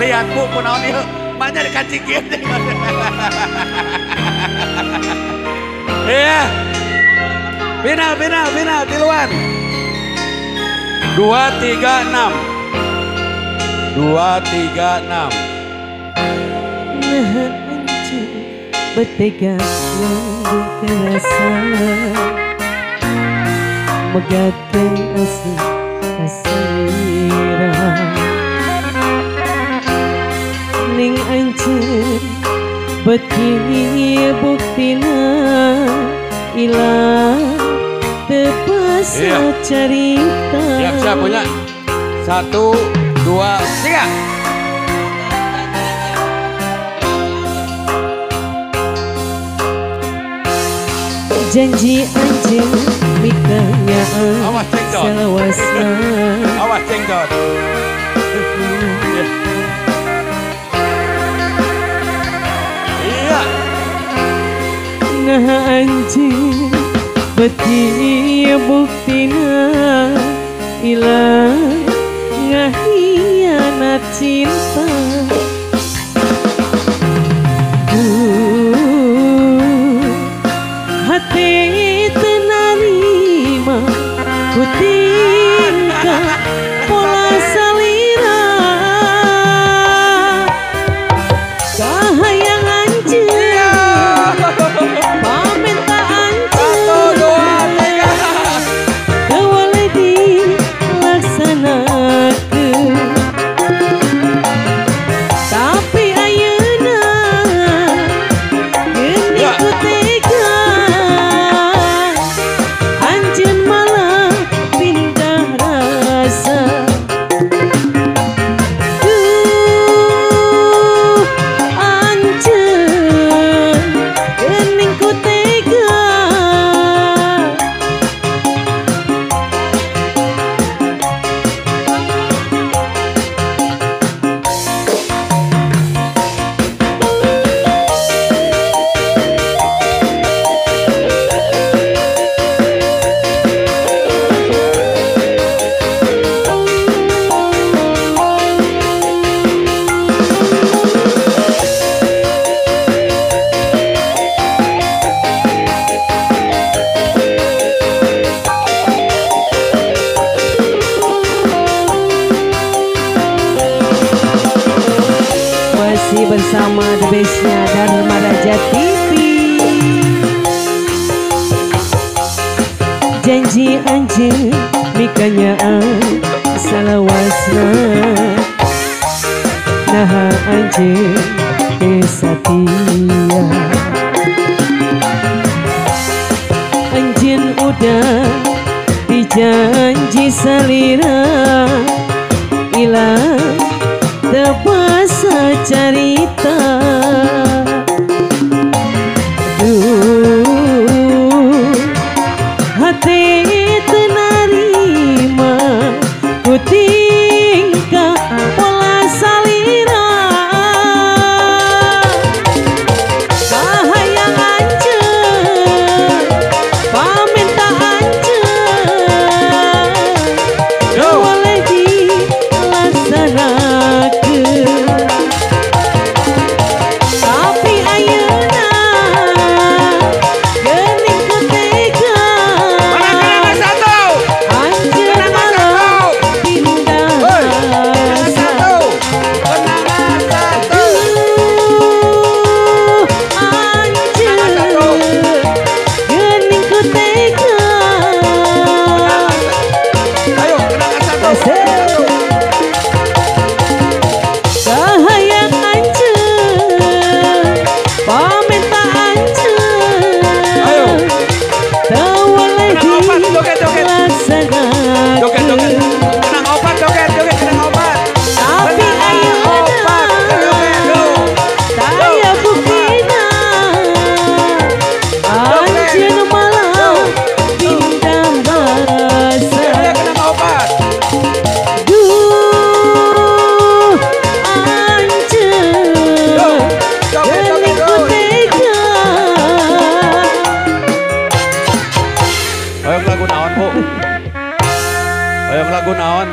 lihat Bu kunaon ieu. Maknya dikancing kieu. Iya. Final tiluan. 2, 3, 6. 2, 3, 6. Nah anjing betega yang kerasa megatkan asa kasira ning anjing beki buktina ilang tepasa cerita. Siap punya. 1, 2, 3. Janji anjing mikanya Awas cengdot. selawasna. Awas cengdot. Iya. Nah anjing beti buktina ilang ngahianat cinta. Hati tenarima ku tingkah pola salira kahayang anjeun pamit tak anjeun 1, 2, 3 teu boleh dilaksanakeun tapi ayeuna geuning ku tega anjeun malah pindah rasa. Anjeun geuning ku tega masih bersama The Bestnya Dharma Raja TV. Janji anjing mikanya salawasna. Nah anjing setia anjing udah dijanji salira ilang tepasa cerita. Hati tenarima ku tingkah pola salira kahayang anjeun pamit tak anjeun boleh dilaksanakeun tapi ayeuna geuning ku tega anjeun malah pindah rasa. Anjeun geuning ku tega kahayang anjeun pamit tak anjeun teu boleh dilaksanakeun Kenang obat joget kenang obat. tapi ayeuna taya buktina anjeun malah pindah rasa. Kenang obat. Anjeun geuning ku tega. Hoyong lagu naon Bu? Hoyong lagu naon?